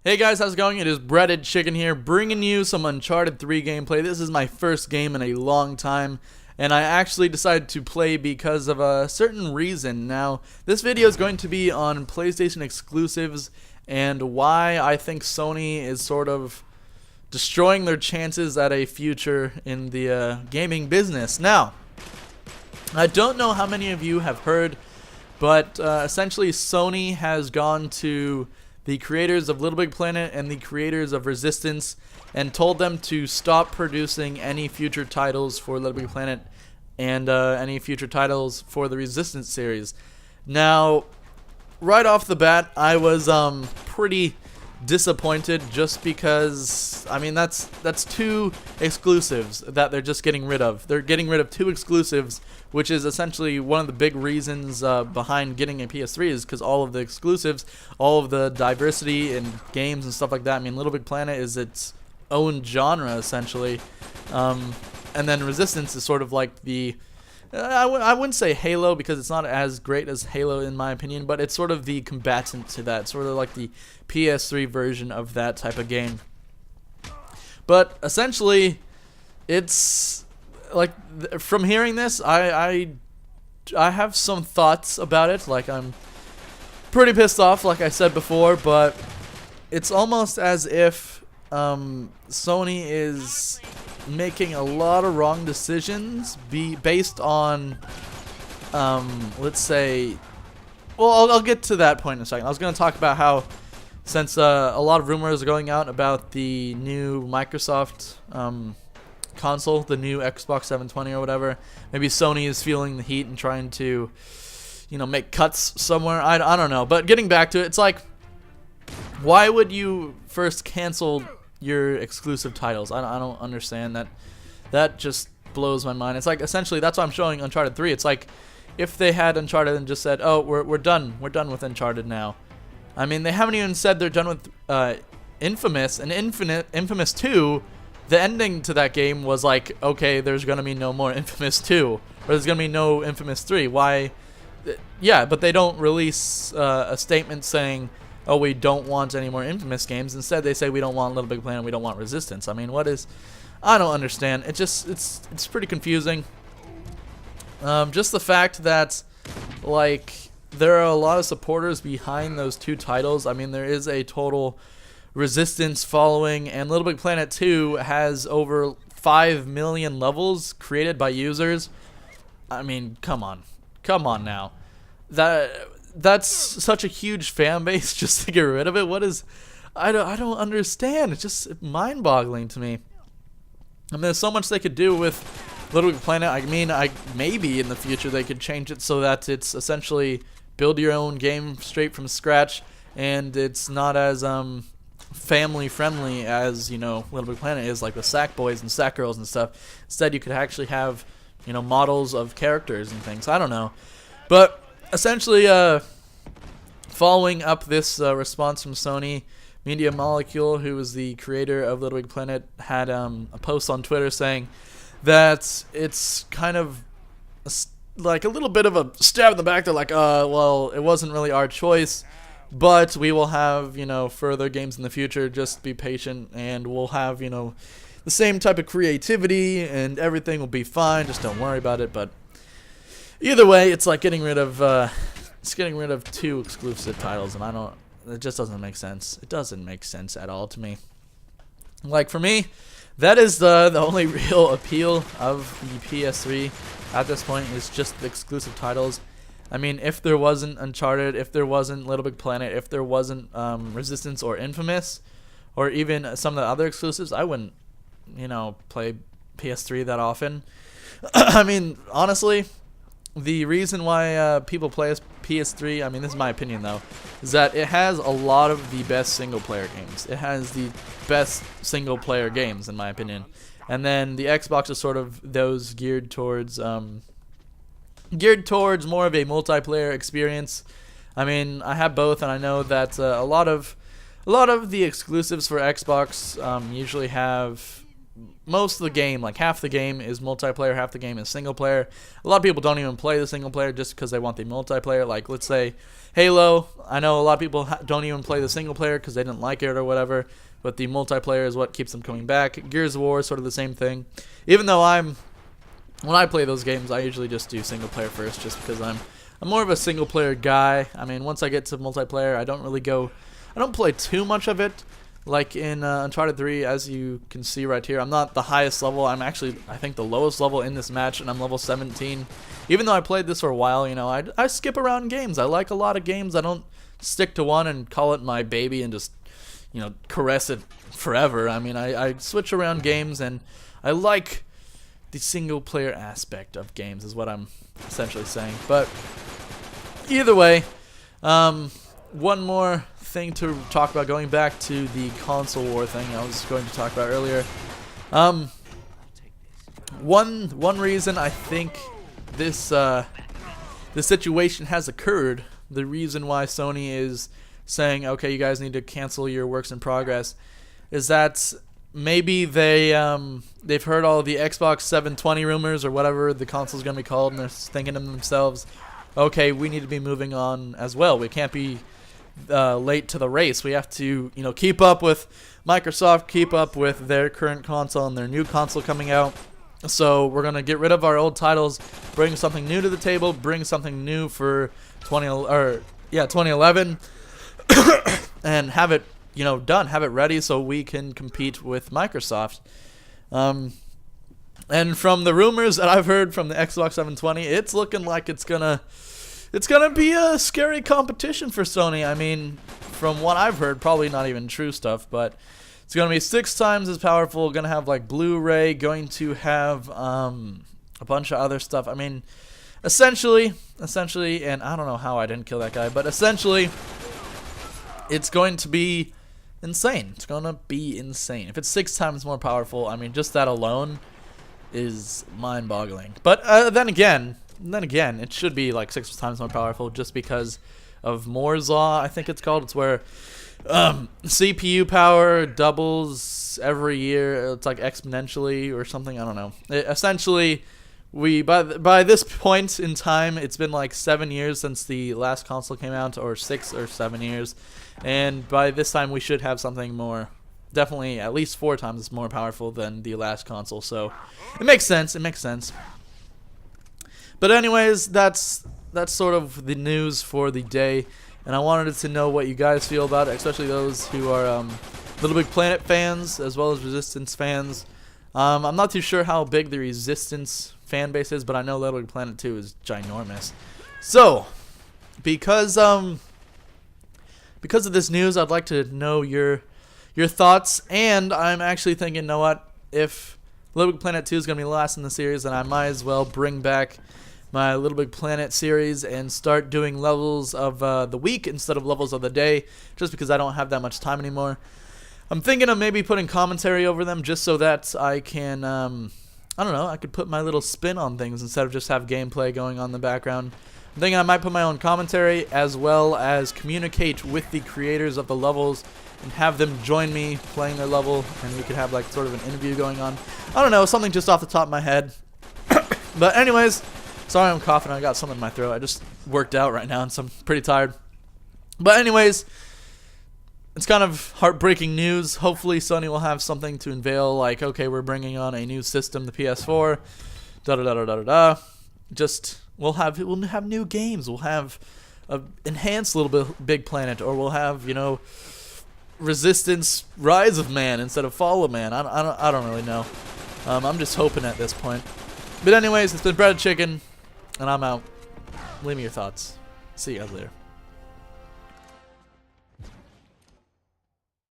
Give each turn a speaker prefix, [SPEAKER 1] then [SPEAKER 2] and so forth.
[SPEAKER 1] Hey guys, how's it going? It is Breaded Chicken here, bringing you some Uncharted 3 gameplay. This is my first game in a long time, and I actually decided to play because of a certain reason. Now, this video is going to be on PlayStation exclusives and why I think Sony is sort of destroying their chances at a future in the gaming business. Now, I don't know how many of you have heard, but essentially Sony has gone to the creators of Little Big Planet and the creators of Resistance and told them to stop producing any future titles for Little Big Planet and any future titles for the Resistance series. Now, right off the bat, I was pretty disappointed just because, I mean, that's two exclusives that they're just getting rid of. They're getting rid of two exclusives, which is essentially one of the big reasons behind getting a PS3 is because all of the exclusives, all of the diversity in games and stuff like that. I mean, Little Big Planet is its own genre, essentially. And then Resistance is sort of like the... I wouldn't say Halo because it's not as great as Halo in my opinion, but it's sort of the combatant to that, sort of like the PS3 version of that type of game. But essentially, it's like from hearing this, I have some thoughts about it. Like, I'm pretty pissed off, like I said before, but it's almost as if Sony is making a lot of wrong decisions based on let's say, well, I'll get to that point in a second. I was going to talk about how, since a lot of rumors are going out about the new Microsoft console, the new Xbox 720 or whatever, maybe Sony is feeling the heat and trying to, you know, make cuts somewhere. I don't know. But getting back to it, it's like, why would you first cancel your exclusive titles? I don't understand that. That just blows my mind. It's like, essentially, that's why I'm showing Uncharted 3. It's like if they had Uncharted and just said, oh, we're done with Uncharted now. I mean, they haven't even said they're done with Infamous, and Infamous 2, the ending to that game was like, okay, there's gonna be no more Infamous 2, or there's gonna be no Infamous 3. Why? Yeah, but they don't release a statement saying, oh, we don't want any more Infamous games. Instead, they say we don't want Little Big Planet, we don't want Resistance. I mean, what is... I don't understand. It's pretty confusing. Just the fact that, like, there are a lot of supporters behind those two titles. I mean, there is a total Resistance following, and Little Big Planet 2 has over 5 million levels created by users. I mean, come on now. That's such a huge fan base just to get rid of it. What is... I don't understand. It's just mind-boggling to me. I mean, there's so much they could do with Little Big Planet. I mean, maybe in the future they could change it so that it's essentially build your own game straight from scratch, and it's not as family-friendly as, you know, Little Big Planet is, like the Sack Boys and Sack Girls and stuff. Instead, you could actually have, you know, models of characters and things. I don't know. But essentially, following up this response from Sony, Media Molecule, who is the creator of Little Big Planet, had a post on Twitter saying that it's kind of like a little bit of a stab in the back. They're like, well, it wasn't really our choice, but we will have, you know, further games in the future. Just be patient, and we'll have, you know, the same type of creativity, and everything will be fine. Just don't worry about it. But either way, it's like getting rid of two exclusive titles, and it just doesn't make sense. It doesn't make sense at all to me. Like, for me, that is the only real appeal of the PS3 at this point, is just the exclusive titles. I mean, if there wasn't Uncharted, if there wasn't Little Big Planet, if there wasn't Resistance or Infamous, or even some of the other exclusives, I wouldn't, you know, play PS3 that often. I mean, honestly, the reason why people play PS3, I mean, this is my opinion though, is that it has a lot of the best single-player games. It has the best single-player games, in my opinion. And then the Xbox is sort of those geared towards more of a multiplayer experience. I mean, I have both, and I know that a lot of the exclusives for Xbox usually have most of the game, like half the game is multiplayer, half the game is single player. A lot of people don't even play the single player just because they want the multiplayer. Like, let's say Halo, I know a lot of people don't even play the single player because they didn't like it or whatever, but the multiplayer is what keeps them coming back. Gears of War is sort of the same thing. Even though when I play those games, I usually just do single player first just because I'm more of a single player guy. I mean, once I get to multiplayer, I don't play too much of it. Like in Uncharted 3, as you can see right here, I'm not the highest level. I'm actually, I think, the lowest level in this match, and I'm level 17. Even though I played this for a while, you know, I skip around games. I like a lot of games. I don't stick to one and call it my baby and just, you know, caress it forever. I mean, I switch around games, and I like the single-player aspect of games is what I'm essentially saying. But either way, one more thing to talk about, going back to the console war thing I was going to talk about earlier. One reason I think this situation has occurred, the reason why Sony is saying, okay, you guys need to cancel your works in progress, is that maybe they've heard all of the Xbox 720 rumors or whatever the console's gonna be called, and they're thinking to themselves, okay, we need to be moving on as well. We can't be late to the race. We have to, you know, keep up with Microsoft, keep up with their current console and their new console coming out. So we're gonna get rid of our old titles, bring something new to the table, bring something new for 2011, and have it, you know, done, have it ready so we can compete with Microsoft. And from the rumors that I've heard from the Xbox 720, it's looking like it's gonna be a scary competition for Sony. I mean, from what I've heard, probably not even true stuff, but it's going to be 6 times as powerful, going to have like Blu-ray, going to have a bunch of other stuff. I mean, essentially, and I don't know how I didn't kill that guy, but essentially, it's going to be insane. It's going to be insane. If it's 6 times more powerful, I mean, just that alone is mind-boggling. But then again, it should be like 6 times more powerful just because of Moore's Law, I think it's called. It's where CPU power doubles every year. It's like exponentially or something. I don't know. Essentially, by this point in time, it's been like 7 years since the last console came out, or 6 or 7 years. And by this time, we should have something more, definitely at least 4 times more powerful than the last console. So it makes sense. It makes sense. But anyways, that's sort of the news for the day, and I wanted to know what you guys feel about it, especially those who are Little Big Planet fans as well as Resistance fans. I'm not too sure how big the Resistance fan base is, but I know Little Big Planet 2 is ginormous. So, because of this news, I'd like to know your thoughts, and I'm actually thinking, you know what, if Little Big Planet 2 is going to be last in the series, then I might as well bring back my Little Big Planet series and start doing levels of the week instead of levels of the day, just because I don't have that much time anymore. I'm thinking of maybe putting commentary over them just so that I can, I don't know, I could put my little spin on things instead of just have gameplay going on in the background. I'm thinking I might put my own commentary as well as communicate with the creators of the levels and have them join me playing their level, and we could have like sort of an interview going on. I don't know, something just off the top of my head. But anyways, sorry I'm coughing, I got something in my throat. I just worked out right now and so I'm pretty tired. But anyways, it's kind of heartbreaking news. Hopefully Sony will have something to unveil, like, okay, we're bringing on a new system, the PS4, Just, we'll have new games. We'll have enhanced Little Big Planet, or we'll have, you know, Resistance Rise of Man instead of Fall of Man. I don't really know. I'm just hoping at this point. But anyways, it's been Breaded Chicken, and I'm out. Leave me your thoughts. See you guys later.